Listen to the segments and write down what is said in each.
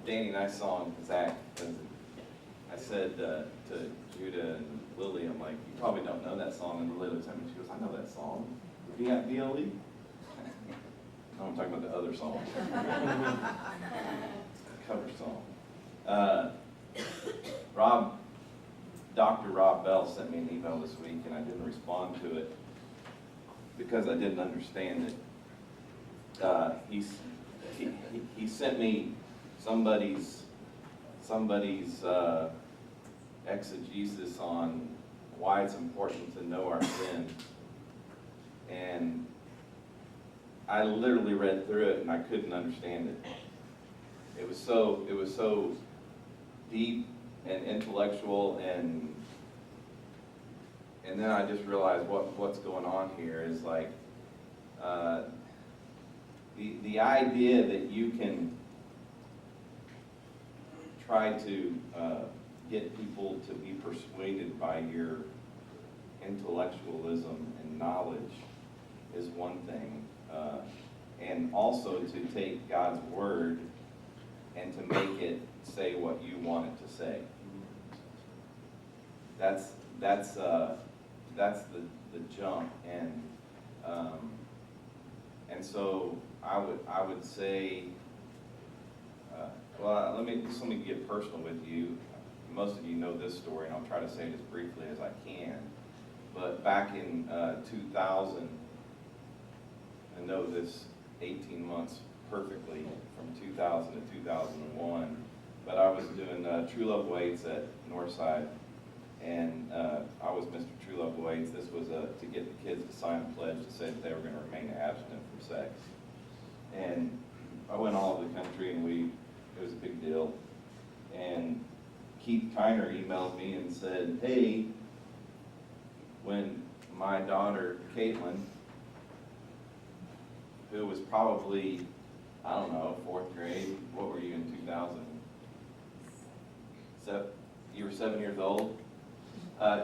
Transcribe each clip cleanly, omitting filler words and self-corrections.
Danny and I song Zach. I said to Judah and Lily, I'm like, you probably don't know that song. And Lily looks at me, she goes, I know that song. Do you have DLE? No, I'm talking about the other song. Cover song. Dr. Rob Bell sent me an email this week, and I didn't respond to it because I didn't understand it. He sent me somebody's exegesis on why it's important to know our sin, and I literally read through it and I couldn't understand it. It was so deep and intellectual, and then I just realized what's going on here is like the idea that you can try to get people to be persuaded by your intellectualism and knowledge is one thing, and also to take God's word and to make it say what you want it to say. That's the jump, and so I would say, well, let me get personal with you. Most of you know this story, and I'll try to say it as briefly as I can. But back in 2000, I know this 18 months perfectly, from 2000 to 2001, but I was doing True Love Waits at Northside, and I was Mr. True Love Waits. This was to get the kids to sign a pledge to say that they were going to remain abstinent from sex. And I went all over the country, and it was a big deal. And Keith Kiner emailed me and said, hey, when my daughter, Caitlin, who was probably, I don't know, 4th grade, what were you in 2000? You were 7 years old?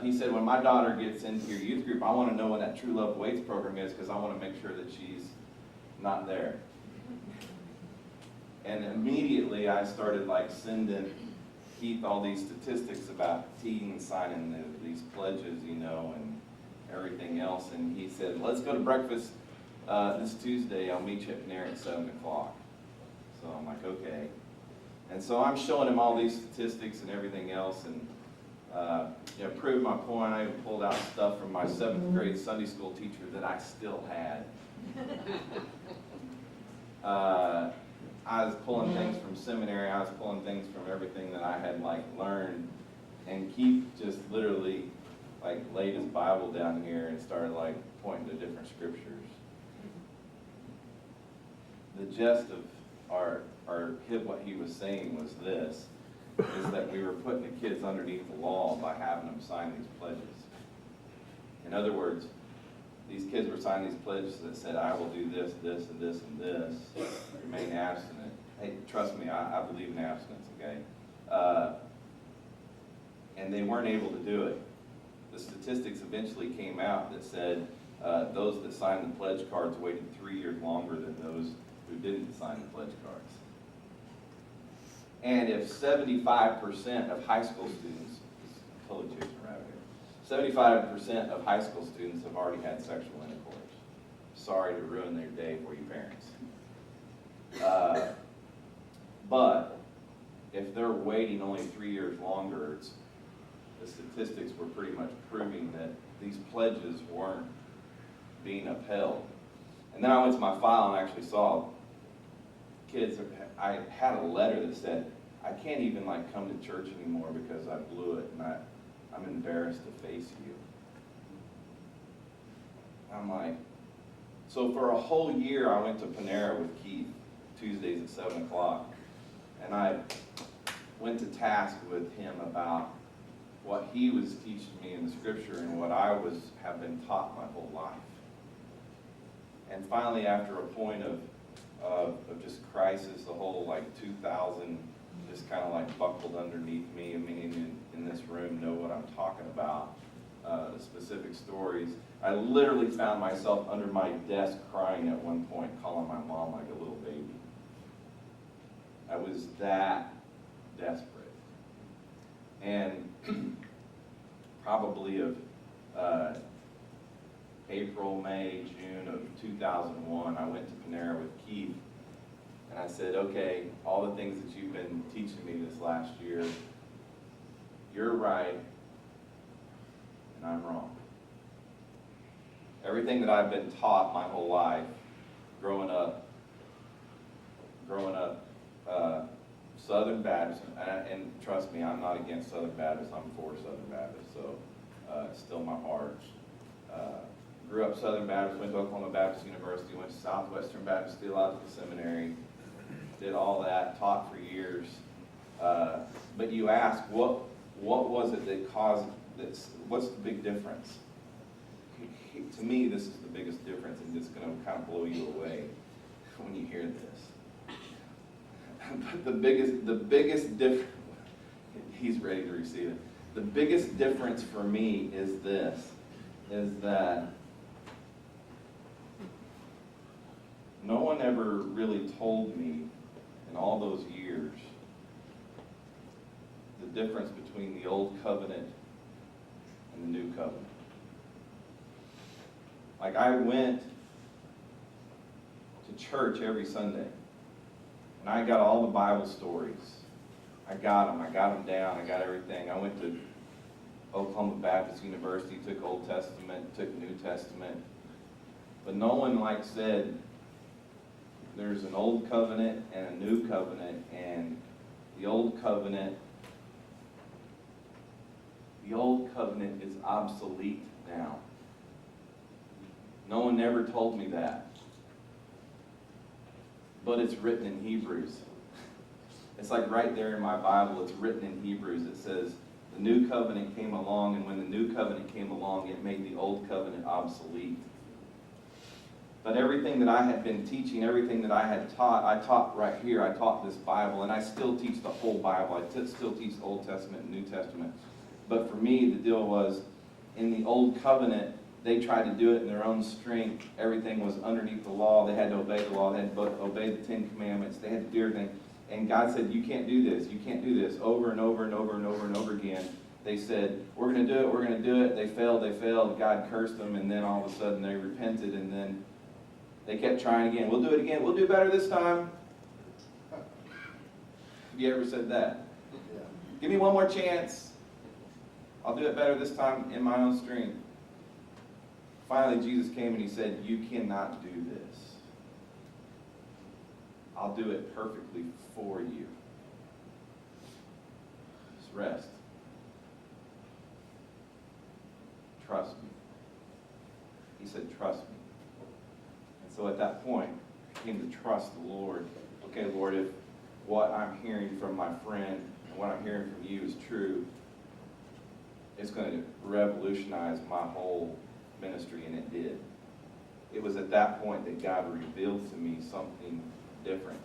He said, when my daughter gets into your youth group, I want to know when that True Love Waits program is, because I want to make sure that she's not there. And immediately I started like sending Keith all these statistics about teens signing these pledges, you know, and everything else. And he said, let's go to breakfast this Tuesday. I'll meet you at Panera at 7 o'clock. So I'm like, okay. And so I'm showing him all these statistics and everything else, and proved my point. I even pulled out stuff from my 7th grade Sunday school teacher that I still had. I was pulling things from seminary. I was pulling things from everything that I had like learned. And Keith just literally like laid his Bible down here and started like pointing to different scriptures. The gist of what he was saying was this, is that we were putting the kids underneath the law by having them sign these pledges. In other words, these kids were signing these pledges that said, I will do this, this, and this, and this, remain abstinent. Hey, trust me, I believe in abstinence, okay? And they weren't able to do it. The statistics eventually came out that said those that signed the pledge cards waited 3 years longer than those who didn't sign the pledge cards. And if 75% of high school students, totally chasing a rabbit here, 75% of high school students have already had sexual intercourse. Sorry to ruin their day for you parents. But if they're waiting only 3 years longer, the statistics were pretty much proving that these pledges weren't being upheld. And then I went to my file and actually saw kids, I had a letter that said, I can't even like come to church anymore because I blew it, and I'm embarrassed to face you. I'm like, so for a whole year I went to Panera with Keith, Tuesdays at 7 o'clock, and I went to task with him about what he was teaching me in the scripture and what I have been taught my whole life. And finally, after a point of just crisis, the whole like 2000 just kind of like buckled underneath me. I mean, in this room know what I'm talking about. the specific stories. I literally found myself under my desk crying at one point, calling my mom like a little baby. I was that desperate. And probably of April, May, June of 2001, I went to Panera with Keith, and I said, okay, all the things that you've been teaching me this last year, you're right, and I'm wrong. Everything that I've been taught my whole life, growing up Southern Baptist, and trust me, I'm not against Southern Baptist, I'm for Southern Baptist, so it's still my heart. Grew up Southern Baptist, went to Oklahoma Baptist University, went to Southwestern Baptist Theological Seminary, did all that, taught for years. But you ask, what was it that caused this? What's the big difference? To me, this is the biggest difference, and it's going to kind of blow you away when you hear this. But the biggest difference, he's ready to receive it. The biggest difference for me is this, is that no one ever really told me in all those years the difference between the old covenant and the new covenant. Like, I went to church every Sunday, and I got all the Bible stories. I got them down, I got everything. I went to Oklahoma Baptist University, took Old Testament, took New Testament. But no one said there's an old covenant and a new covenant, and the old covenant is obsolete now. No one ever told me that. But it's written in Hebrews. It's like right there in my Bible, it's written in Hebrews. It says, the new covenant came along, and when the new covenant came along, it made the old covenant obsolete. But everything that I had been teaching, everything that I had taught, I taught right here. I taught this Bible, and I still teach the whole Bible. I still teach the Old Testament and New Testament. But for me, the deal was, in the old covenant, they tried to do it in their own strength. Everything was underneath the law. They had to obey the law. They had to obey the Ten Commandments. They had to do everything. And God said, you can't do this. You can't do this. Over and over and over and over and over again. They said, we're going to do it. We're going to do it. They failed. God cursed them. And then all of a sudden they repented. And then they kept trying again. We'll do it again. We'll do better this time. Have you ever said that? Yeah. Give me one more chance. I'll do it better this time in my own strength. Finally, Jesus came and he said, you cannot do this. I'll do it perfectly for you. Just rest. Trust me. He said, trust me. And so at that point, I came to trust the Lord. Okay, Lord, if what I'm hearing from my friend and what I'm hearing from you is true, it's going to revolutionize my whole ministry, and it did. It was at that point that God revealed to me something different.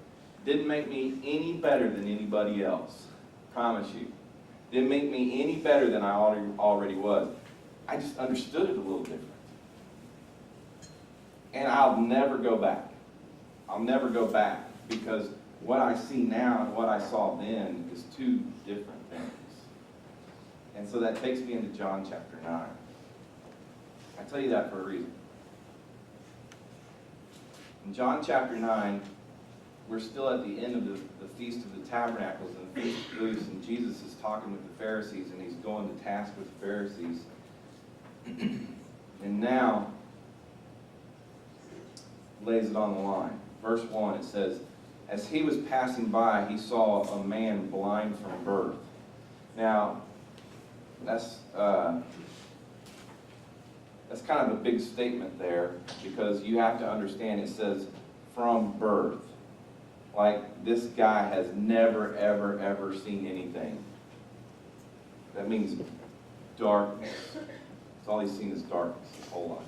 Didn't make me any better than anybody else. Promise you. Didn't make me any better than I already was. I just understood it a little different. And I'll never go back. I'll never go back, because what I see now and what I saw then is two different things. And so that takes me into John chapter 9. I tell you that for a reason. In John chapter 9, we're still at the end of the Feast of the Tabernacles and the Feast of Booths, and Jesus is talking with the Pharisees, and he's going to task with the Pharisees. And now, lays it on the line. Verse 1, it says, as he was passing by, he saw a man blind from birth. Now, that's kind of a big statement there, because you have to understand it says from birth. Like, this guy has never, ever, ever seen anything. That means darkness. That's all he's seen is darkness his whole life.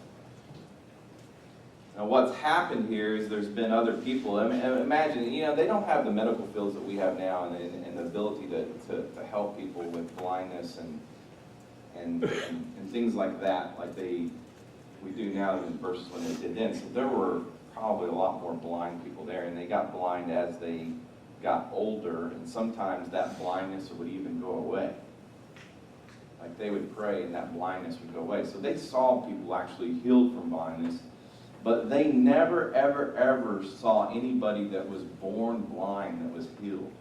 Now, what's happened here is there's been other people. I mean, imagine, they don't have the medical fields that we have now, and the ability to help people with blindness and things like that, like we do now versus when they did then. So there were probably a lot more blind people there, and they got blind as they got older, and sometimes that blindness would even go away. Like they would pray and that blindness would go away. So they saw people actually healed from blindness, but they never, ever, ever saw anybody that was born blind that was healed.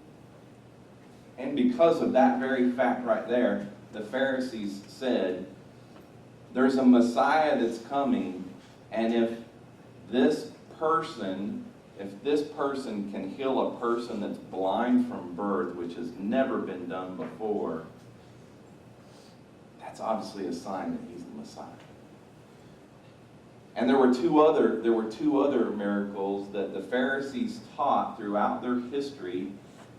And because of that very fact right there, the Pharisees said, there's a Messiah that's coming, and if this person can heal a person that's blind from birth, which has never been done before, that's obviously a sign that he's the Messiah. And there were two other miracles that the Pharisees taught throughout their history,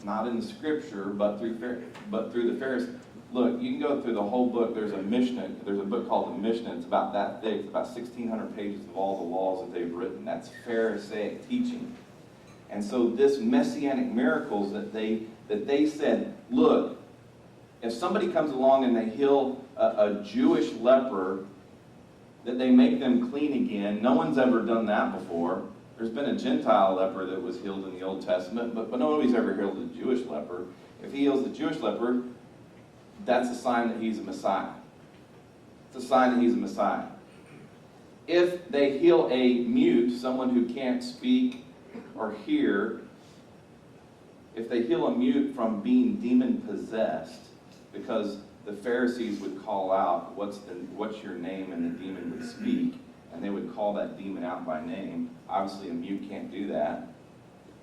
not in the Scripture, but through the Pharisees. Look, you can go through the whole book. There's a Mishnah. There's a book called the Mishnah. It's about that thick. It's about 1,600 pages of all the laws that they've written. That's Pharisaic teaching. And so this messianic miracles that they said, look, if somebody comes along and they heal a Jewish leper, that they make them clean again. No one's ever done that before. There's been a Gentile leper that was healed in the Old Testament, but nobody's ever healed a Jewish leper. If he heals the Jewish leper, that's a sign that he's a Messiah. It's a sign that he's a Messiah. If they heal a mute, someone who can't speak or hear, if they heal a mute from being demon-possessed, because the Pharisees would call out, what's your name, and the demon would speak, and they would call that demon out by name. Obviously, a mute can't do that.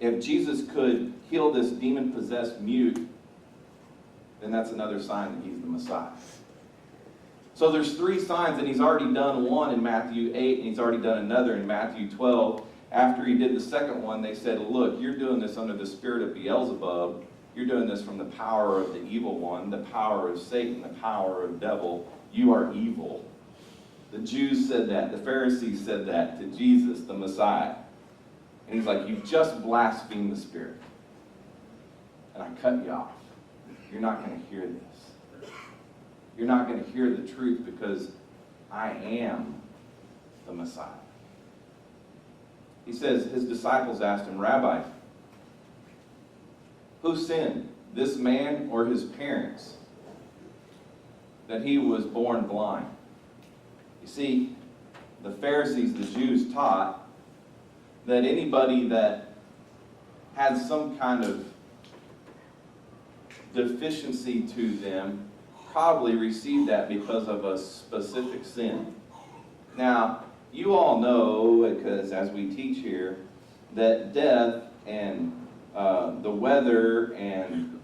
If Jesus could heal this demon-possessed mute, then that's another sign that he's the Messiah. So there's three signs, and he's already done one in Matthew 8, and he's already done another in Matthew 12. After he did the second one, they said, look, you're doing this under the spirit of Beelzebub. You're doing this from the power of the evil one, the power of Satan, the power of the devil. You are evil. The Jews said that. The Pharisees said that to Jesus, the Messiah. And he's like, you've just blasphemed the Spirit. And I cut you off. You're not going to hear this. You're not going to hear the truth because I am the Messiah. He says, his disciples asked him, Rabbi, who sinned, this man or his parents, that he was born blind? You see, the Pharisees, the Jews, taught that anybody that had some kind of deficiency to them probably received that because of a specific sin. Now, you all know, because as we teach here, that death and the weather and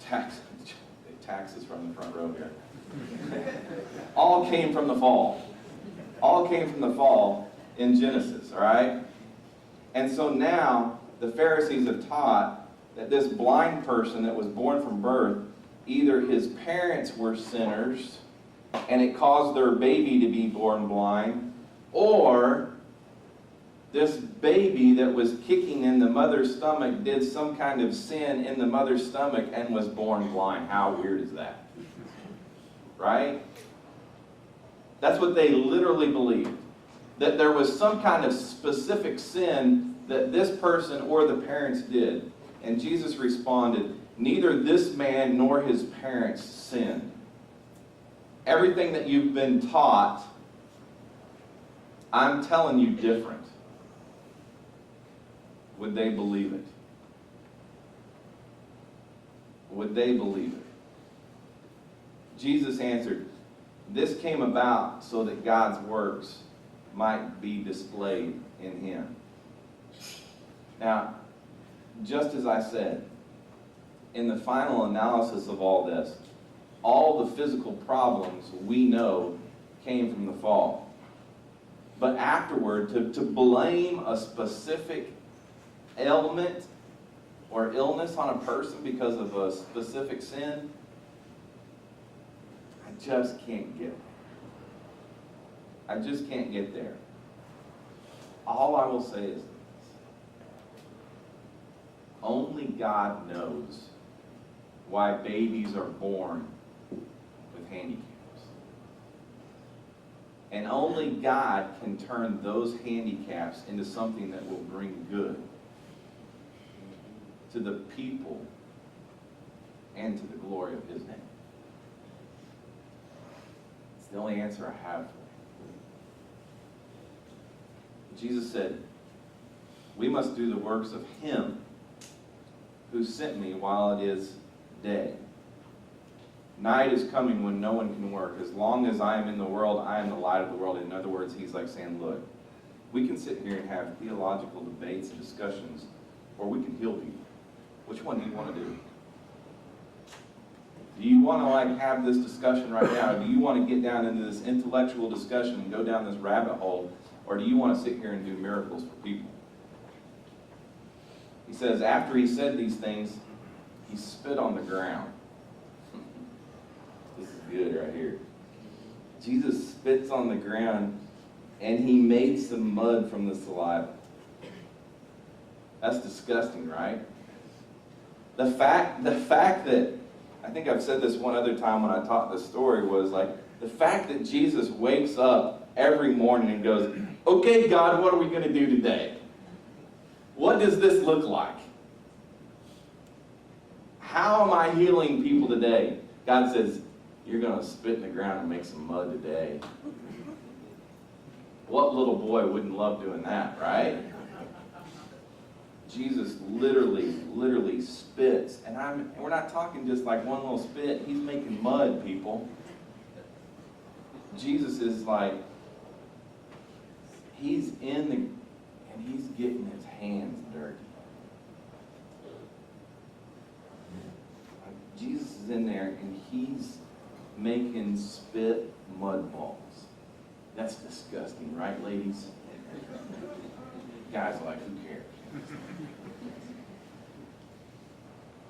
taxes from the front row here, all came from the fall. All came from the fall in Genesis, all right? And so now the Pharisees have taught that this blind person that was born from birth, either his parents were sinners and it caused their baby to be born blind, or this baby that was kicking in the mother's stomach did some kind of sin in the mother's stomach and was born blind. How weird is that? Right? That's what they literally believed. That there was some kind of specific sin that this person or the parents did. And Jesus responded, neither this man nor his parents sinned. Everything that you've been taught, I'm telling you different. Would they believe it? Would they believe it? Jesus answered, this came about so that God's works might be displayed in him. Now, just as I said, in the final analysis of all this, all the physical problems we know came from the fall. But afterward, to blame a specific ailment or illness on a person because of a specific sin, I just can't get there. I just can't get there. All I will say is this. Only God knows why babies are born with handicaps. And only God can turn those handicaps into something that will bring good to the people and to the glory of his name. It's the only answer I have for you. Jesus said, we must do the works of him who sent me while it is day. Night is coming when no one can work. As long as I am in the world, I am the light of the world. In other words, he's like saying, look, we can sit here and have theological debates and discussions, or we can heal people. Which one do you want to do? Do you want to have this discussion right now? Do you want to get down into this intellectual discussion and go down this rabbit hole? Or do you want to sit here and do miracles for people? He says, after he said these things, he spit on the ground. This is good right here. Jesus spits on the ground and he made some mud from the saliva. That's disgusting, right? The fact that, I think I've said this one other time when I taught this story, was like, the fact that Jesus wakes up every morning and goes, okay, God, what are we going to do today? What does this look like? How am I healing people today? God says, you're going to spit in the ground and make some mud today. What little boy wouldn't love doing that, right? Jesus literally spits. And we're not talking just like one little spit. He's making mud, people. Jesus is like, he's in the, and he's getting his hands dirty. Like, Jesus is in there and he's making spit mud balls. That's disgusting, right, ladies? Guys are like, who cares?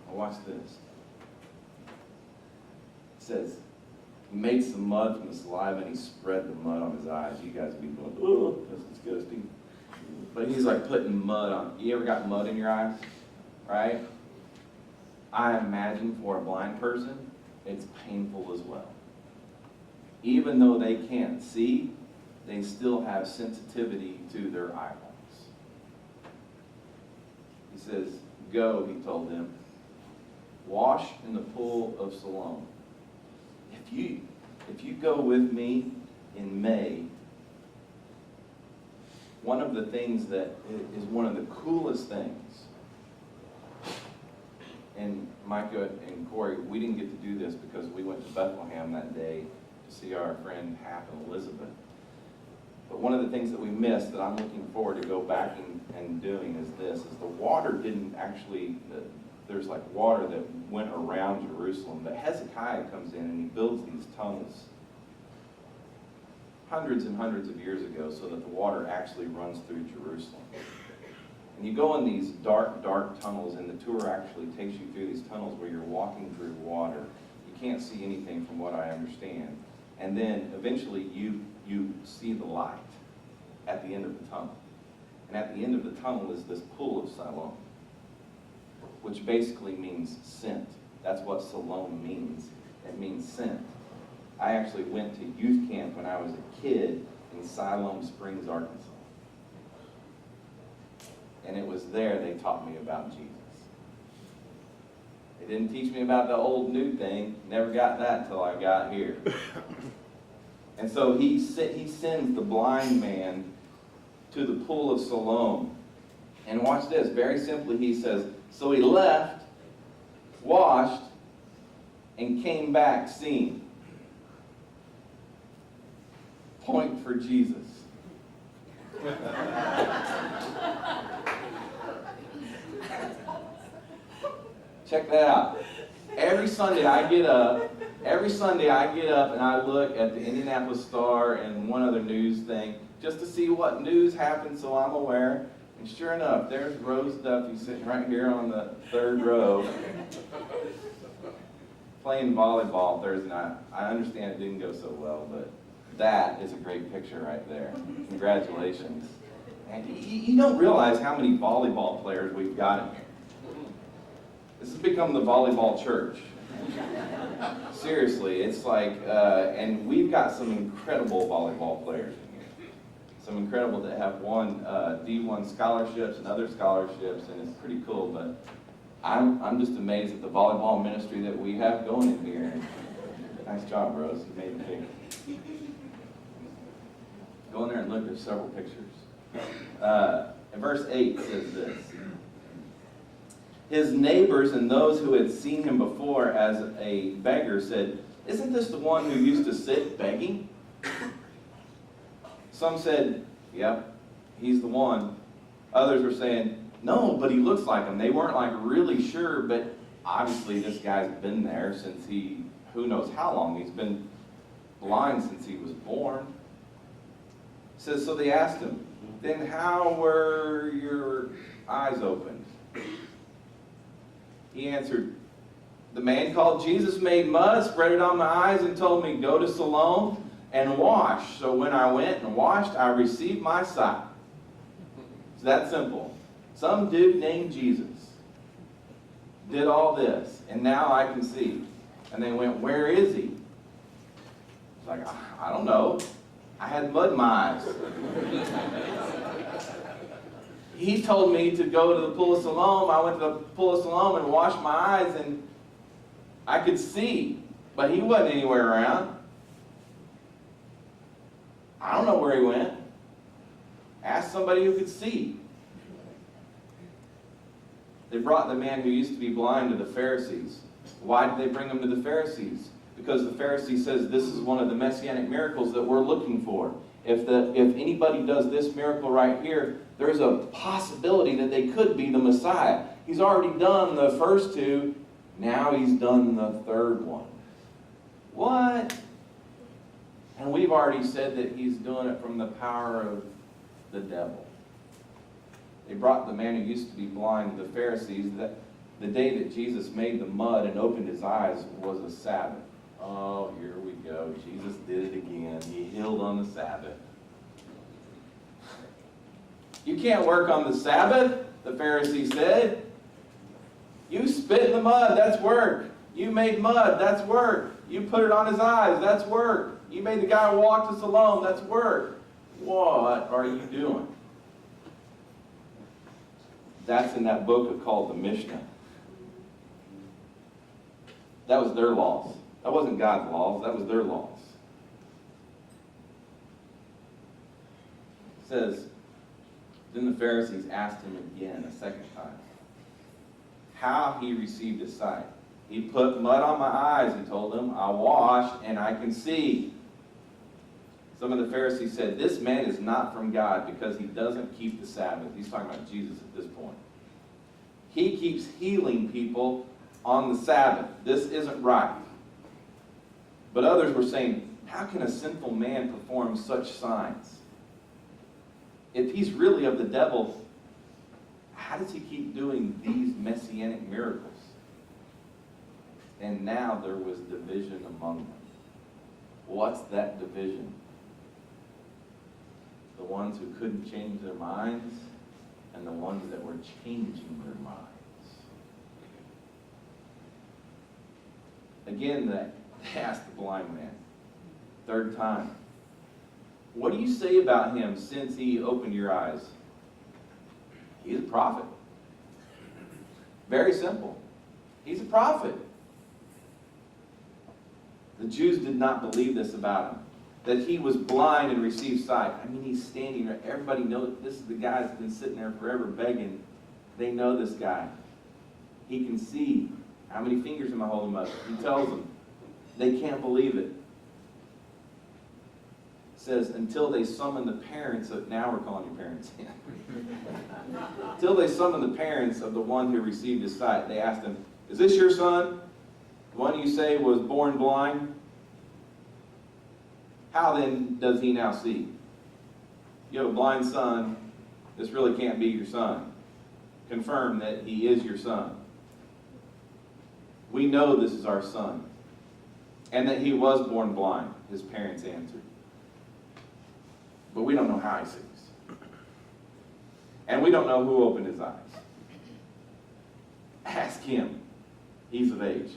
Now watch this. It says, he made some mud from the saliva and he spread the mud on his eyes. You guys would be going, oh, that's disgusting. But he's like putting mud on. You ever got mud in your eyes? Right? I imagine for a blind person, it's painful as well. Even though they can't see, they still have sensitivity to their eyeballs. He says, go, he told them, wash in the pool of Siloam. If you go with me in May, one of the things that is one of the coolest things, and Micah and Corey, we didn't get to do this because we went to Bethlehem that day to see our friend Hap and Elizabeth. But one of the things that we missed that I'm looking forward to go back and doing is this, is the water didn't actually, there's like water that went around Jerusalem, but Hezekiah comes in and he builds these tunnels hundreds and hundreds of years ago so that the water actually runs through Jerusalem. And you go in these dark tunnels, and the tour actually takes you through these tunnels where you're walking through water. You can't see anything from what I understand. And then eventually you see the light at the end of the tunnel. And at the end of the tunnel is this pool of Siloam, which basically means sent. That's what Siloam means. It means sent. I actually went to youth camp when I was a kid in Siloam Springs, Arkansas. And it was there they taught me about Jesus. They didn't teach me about the old new thing. Never got that until I got here. And so he sends the blind man to the pool of Siloam. And watch this. Very simply, he says, so he left, washed, and came back seeing. Point for Jesus. Check that out. Every Sunday I get up and I look at the Indianapolis Star and one other news thing just to see what news happened so I'm aware. And sure enough, there's Rose Duffy sitting right here on the third row playing volleyball Thursday night. I understand it didn't go so well, but that is a great picture right there. Congratulations. And you don't realize how many volleyball players we've got in here. This has become the volleyball church. Seriously, it's like, and we've got some incredible volleyball players in here. Some incredible that have won D1 scholarships and other scholarships, and it's pretty cool. But I'm just amazed at the volleyball ministry that we have going in here. Nice job, bros. You made it big. Go in there and look. There's several pictures. In verse 8 says this. His neighbors and those who had seen him before as a beggar said, "Isn't this the one who used to sit begging?" Some said, "Yep, he's the one." Others were saying, "No, but he looks like him." They weren't like really sure, but obviously this guy's been there since who knows how long. He's been blind since he was born. It says, so they asked him, "Then how were your eyes opened?" He answered, "The man called Jesus made mud, spread it on my eyes, and told me, 'Go to Siloam and wash.' So when I went and washed, I received my sight." It's that simple. Some dude named Jesus did all this, and now I can see. And they went, "Where is he?" It's like, "I don't know. I had mud in my eyes." He told me to go to the Pool of Siloam. I went to the Pool of Siloam and washed my eyes, and I could see, but he wasn't anywhere around. I don't know where he went. Ask somebody who could see. They brought the man who used to be blind to the Pharisees. Why did they bring him to the Pharisees? Because the Pharisee says this is one of the messianic miracles that we're looking for. If anybody does this miracle right here, there's a possibility that they could be the Messiah. He's already done the first two. Now he's done the third one. What? And we've already said that he's doing it from the power of the devil. They brought the man who used to be blind to the Pharisees. That the day that Jesus made the mud and opened his eyes was a Sabbath. Oh, here we go. Jesus did it again. He healed on the Sabbath. "You can't work on the Sabbath," the Pharisee said. "You spit in the mud, that's work. You made mud, that's work. You put it on his eyes, that's work. You made the guy walk to Siloam, that's work. What are you doing?" That's in that book called the Mishnah. That was their laws. That wasn't God's laws, that was their laws. It says, then the Pharisees asked him again a second time how he received his sight. "He put mud on my eyes," he told them. "I washed and I can see." Some of the Pharisees said, "This man is not from God because he doesn't keep the Sabbath." He's talking about Jesus at this point. "He keeps healing people on the Sabbath. This isn't right." But others were saying, "How can a sinful man perform such signs? If he's really of the devil, how does he keep doing these messianic miracles?" And now there was division among them. What's that division? The ones who couldn't change their minds and the ones that were changing their minds. Again, they asked the blind man, third time, "What do you say about him since he opened your eyes?" He's a prophet. Very simple. He's a prophet. The Jews did not believe this about him, that he was blind and received sight. I mean, he's standing there. Everybody knows this is the guy that's been sitting there forever begging. They know this guy. He can see. How many fingers am I holding up? He tells them. They can't believe it. It says, until they summon the parents of, now we're calling you parents. Until they summon the parents of the one who received his sight, they asked him, "Is this your son? The one you say was born blind? How then does he now see? You have a blind son. This really can't be your son. Confirm that he is your son. We know this is our son, and that he was born blind," his parents answered. "But we don't know how he sees. And we don't know who opened his eyes. Ask him. He's of age."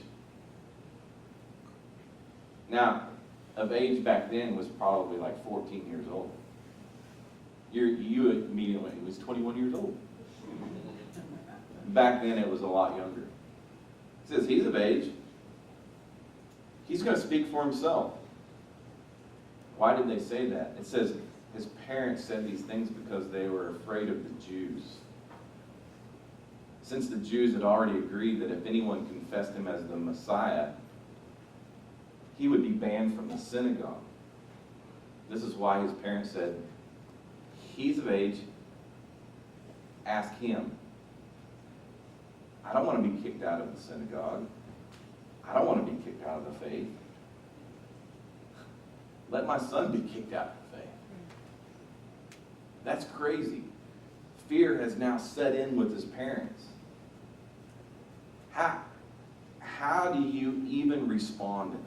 Now, of age back then was probably like 14 years old. You immediately went, he was 21 years old. Back then it was a lot younger. It says he's of age. He's going to speak for himself. Why did they say that? It says his parents said these things because they were afraid of the Jews. Since the Jews had already agreed that if anyone confessed him as the Messiah, he would be banned from the synagogue. This is why his parents said, he's of age, ask him. I don't want to be kicked out of the synagogue. I don't want to be kicked out of the faith. Let my son be kicked out of the faith. That's crazy. Fear has now set in with his parents. How do you even respond to that?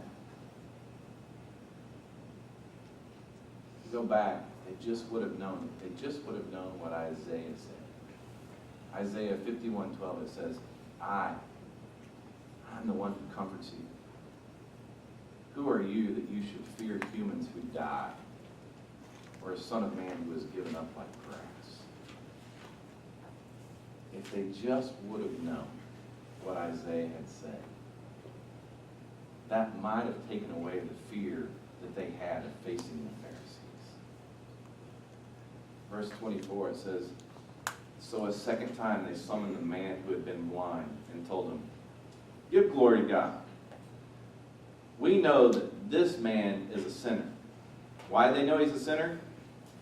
Go back, they just would have known it. They just would have known what Isaiah said. Isaiah 51:12, it says, I'm the one who comforts you. Who are you that you should fear humans who die, or a son of man who is given up like grass? If they just would have known what Isaiah had said, that might have taken away the fear that they had of facing the Pharisees. Verse 24, it says, so a second time they summoned the man who had been blind and told him, give glory to God. We know that this man is a sinner. Why do they know he's a sinner?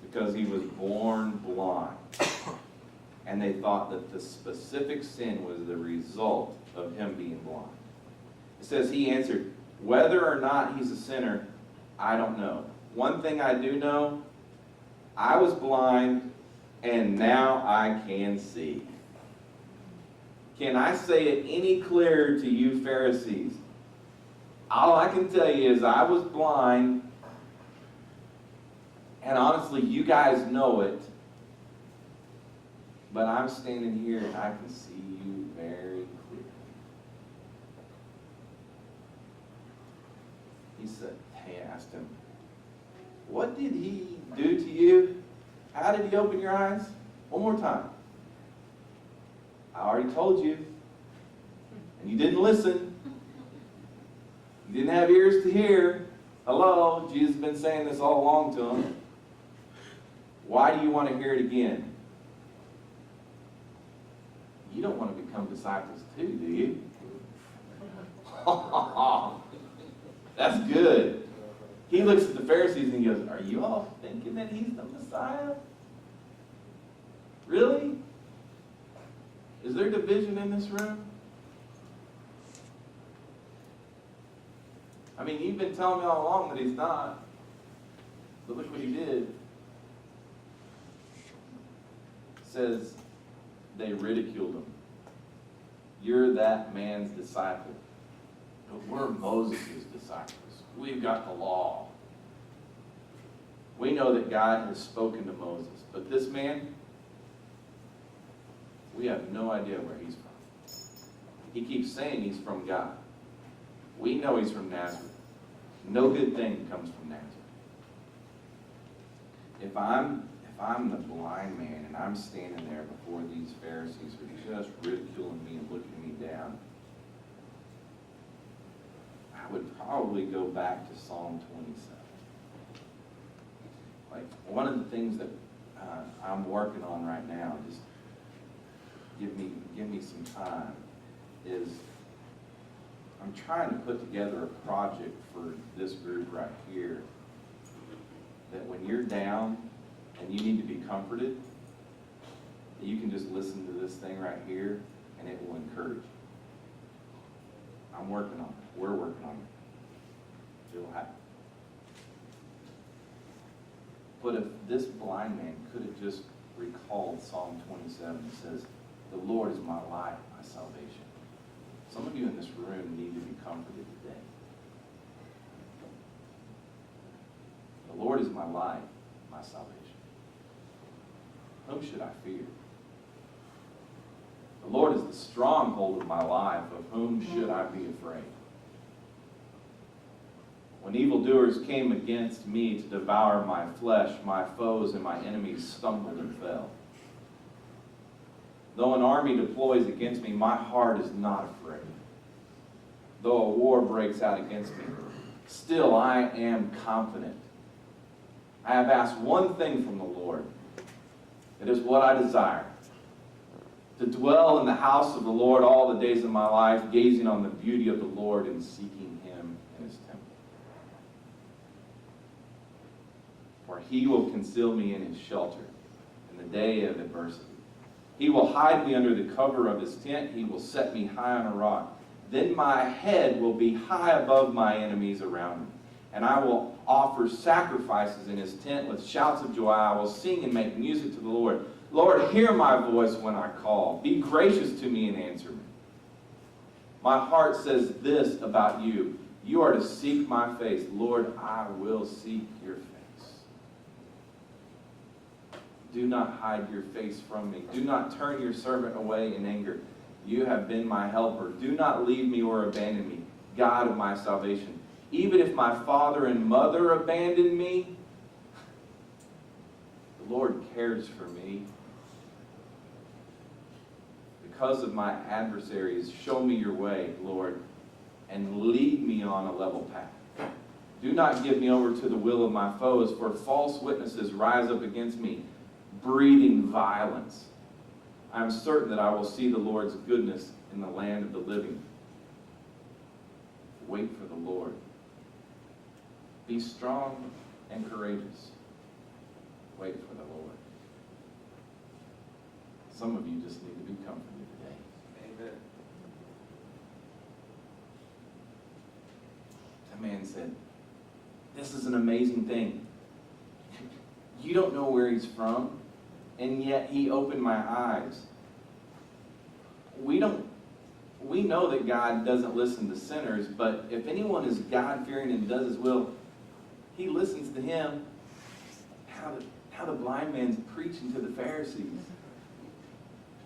Because he was born blind. And they thought that the specific sin was the result of him being blind. It says he answered, whether or not he's a sinner, I don't know. One thing I do know, I was blind and now I can see. Can I say it any clearer to you Pharisees? All I can tell you is I was blind, and honestly, you guys know it, but I'm standing here and I can see you very clearly. He said, they asked him, what did he do to you? How did he open your eyes? One more time. I already told you, and you didn't listen. You didn't have ears to hear. Hello, Jesus has been saying this all along to him. Why do you want to hear it again? You don't want to become disciples too, do you? That's good. He looks at the Pharisees and he goes, are you all thinking that he's the Messiah? Really? Is there division in this room? I mean, you've been telling me all along that he's not. But look what he did. It says they ridiculed him. You're that man's disciple. But we're Moses' disciples. We've got the law. We know that God has spoken to Moses. But this man, we have no idea where he's from. He keeps saying he's from God. We know he's from Nazareth. No good thing comes from Nazareth. If I'm the blind man and I'm standing there before these Pharisees who are just ridiculing me and looking me down, I would probably go back to Psalm 27. Like, one of the things that I'm working on right now, just give me some time, is I'm trying to put together a project for this group right here, that when you're down and you need to be comforted, that you can just listen to this thing right here and it will encourage you. I'm working on it. We're working on it. It'll happen. But if this blind man could have just recalled Psalm 27, it says, the Lord is my light, my salvation. Some of you in this room need to be comforted today. The Lord is my light, my salvation. Whom should I fear? The Lord is the stronghold of my life. Of whom should I be afraid? When evildoers came against me to devour my flesh, my foes and my enemies stumbled and fell. Though an army deploys against me, my heart is not afraid. Though a war breaks out against me, still I am confident. I have asked one thing from the Lord. It is what I desire, to dwell in the house of the Lord all the days of my life, gazing on the beauty of the Lord and seeking him in his temple. For he will conceal me in his shelter in the day of adversity. He will hide me under the cover of his tent. He will set me high on a rock. Then my head will be high above my enemies around me. And I will offer sacrifices in his tent with shouts of joy. I will sing and make music to the Lord. Lord, hear my voice when I call. Be gracious to me and answer me. My heart says this about you. You are to seek my face. Lord, I will seek your face. Do not hide your face from me. Do not turn your servant away in anger. You have been my helper. Do not leave me or abandon me, God of my salvation. Even if my father and mother abandon me, the Lord cares for me. Because of my adversaries, show me your way, Lord, and lead me on a level path. Do not give me over to the will of my foes, for false witnesses rise up against me, breathing violence. I am certain that I will see the Lord's goodness in the land of the living. Wait for the Lord. Be strong and courageous. Wait for the Lord. Some of you just need to be comforted today. Amen. That man said, this is an amazing thing. You don't know where he's from, and yet he opened my eyes. We know that God doesn't listen to sinners, but if anyone is God-fearing and does his will, he listens to him. How the blind man's preaching to the Pharisees.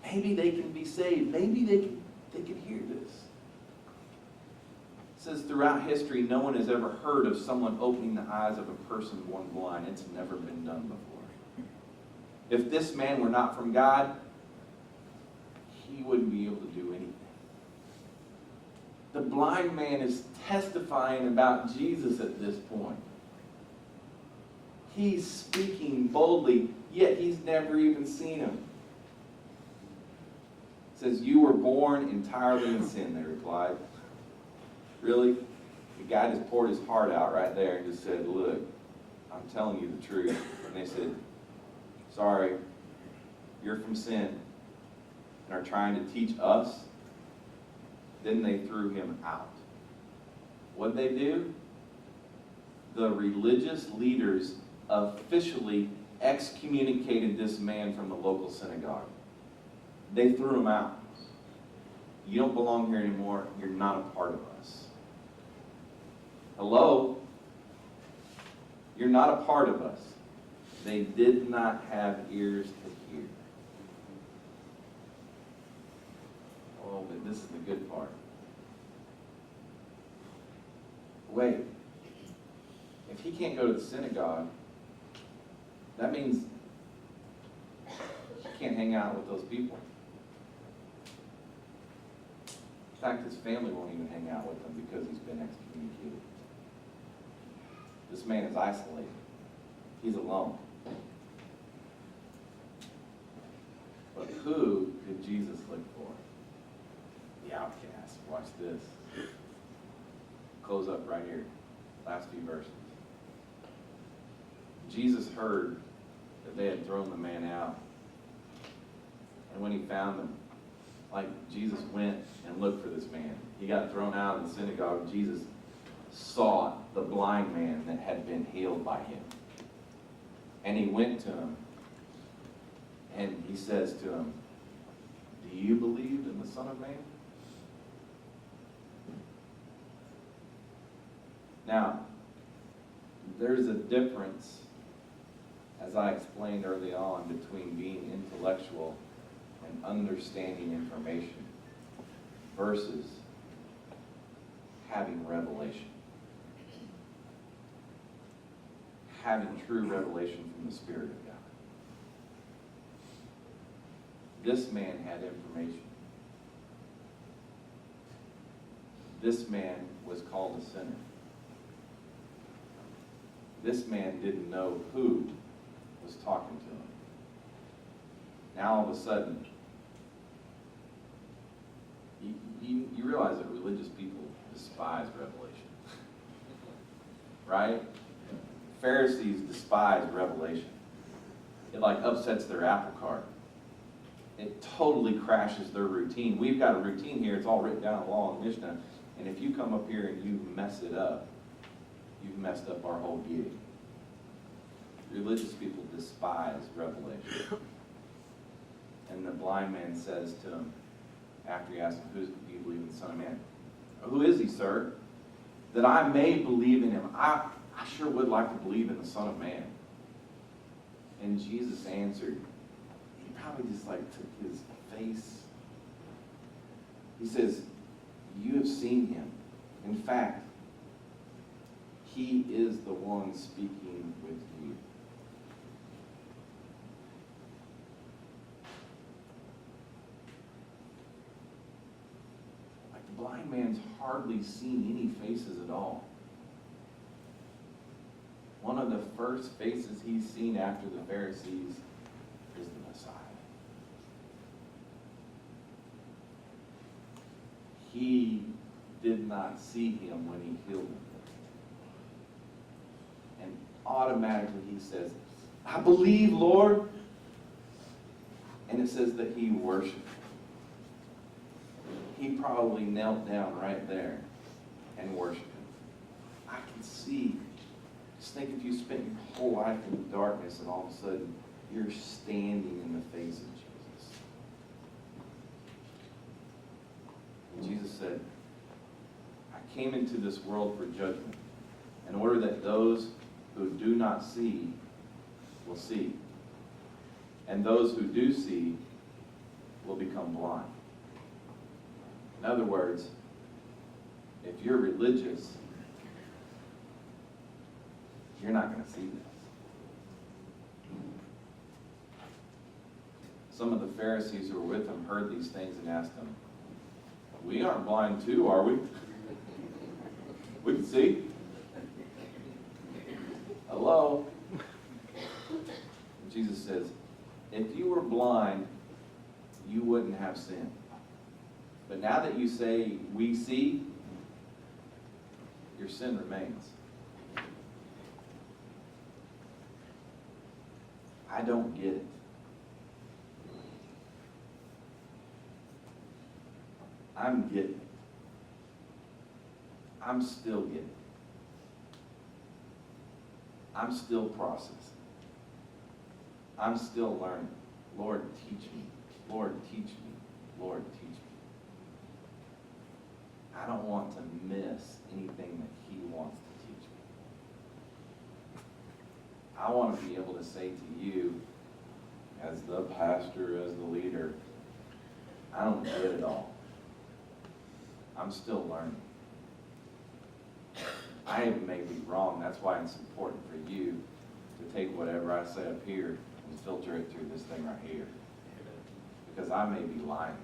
Maybe they can be saved. Maybe they can hear this. It says throughout history, no one has ever heard of someone opening the eyes of a person born blind. It's never been done before. If this man were not from God, he wouldn't be able to do anything. The blind man is testifying about Jesus at this point. He's speaking boldly, yet he's never even seen him. It says, you were born entirely in sin, they replied. Really? The guy just poured his heart out right there and just said, look, I'm telling you the truth. And they said, sorry, you're from sin and are trying to teach us. Then they threw him out. What did they do? The religious leaders officially excommunicated this man from the local synagogue. They threw him out. You don't belong here anymore. You're not a part of us. Hello? You're not a part of us. They did not have ears to hear. Oh, but this is the good part. Wait. If he can't go to the synagogue, that means he can't hang out with those people. In fact, his family won't even hang out with him because he's been excommunicated. This man is isolated. He's alone. But who did Jesus look for? The outcast. Watch this. Close up right here. Last few verses. Jesus heard that they had thrown the man out. And when he found them, like Jesus went and looked for this man. He got thrown out of the synagogue. Jesus saw the blind man that had been healed by him. And he went to him and he says to him, do you believe in the Son of Man? Now, there's a difference, as I explained early on, between being intellectual and understanding information versus having revelation. having true revelation from the Spirit of God. This man had information. This man was called a sinner. This man didn't know who was talking to him. Now all of a sudden, you realize that religious people despise revelation. Right? Pharisees despise revelation. It like upsets their apple cart. It totally crashes their routine. We've got a routine here. It's all written down in the law and Mishnah. And if you come up here and you mess it up, you've messed up our whole gig. Religious people despise revelation. And the blind man says to him, after he asks him, "Who do you believe in the Son of Man?" "Who is he, sir? That I may believe in him. I sure would like to believe in the Son of Man." And Jesus answered. He probably just like took his face. He says, "You have seen him. In fact, he is the one speaking with you." Like the blind man's hardly seen any faces at all. One of the first faces he's seen after the Pharisees is the Messiah. He did not see him when he healed him. And automatically he says, "I believe, Lord." And it says that he worshiped. He probably knelt down right there and worshiped him. I can see. Just think if you spent your whole life in darkness and all of a sudden you're standing in the face of Jesus. And Jesus said, "I came into this world for judgment, in order that those who do not see will see, and those who do see will become blind." In other words, if you're religious, you're not going to see this. Some of the Pharisees who were with him heard these things and asked him, "We aren't blind too, are we? We can see." Hello? And Jesus says, if you were blind, you wouldn't have sin. But now that you say, "We see," your sin remains. I don't get it. I'm getting it. I'm still getting it. I'm still processing. I'm still learning. Lord, teach me. Lord, teach me. Lord, teach me. I don't want to miss anything that he wants to teach me. I want to be able to say to you, as the pastor, as the leader, I don't get it all. I'm still learning. I may be wrong. That's why it's important for you to take whatever I say up here and filter it through this thing right here. Because I may be lying to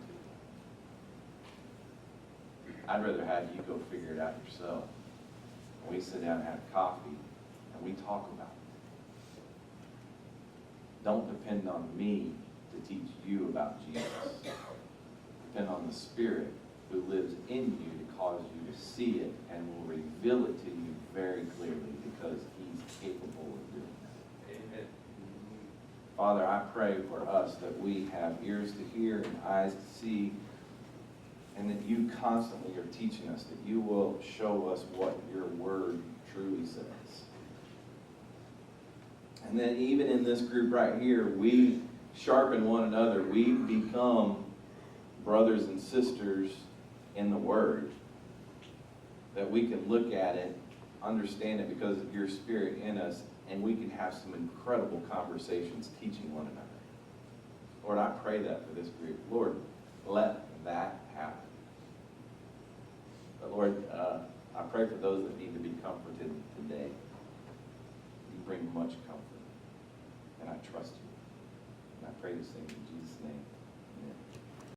you. I'd rather have you go figure it out yourself. And we sit down and have coffee and we talk about it. Don't depend on me to teach you about Jesus. Depend on the Spirit who lives in you to cause you to see it and will reveal it to you very clearly because he's capable of doing that. Amen. Father, I pray for us that we have ears to hear and eyes to see, and that you constantly are teaching us, that you will show us what your word truly says. And then even in this group right here, we sharpen one another. We become brothers and sisters in the Word. That we can look at it, understand it because of your Spirit in us, and we can have some incredible conversations teaching one another. Lord, I pray that for this group. Lord, let that happen. But Lord, I pray for those that need to be comforted today. You bring bring much comfort. And I trust you. And I pray these things in Jesus' name. Amen.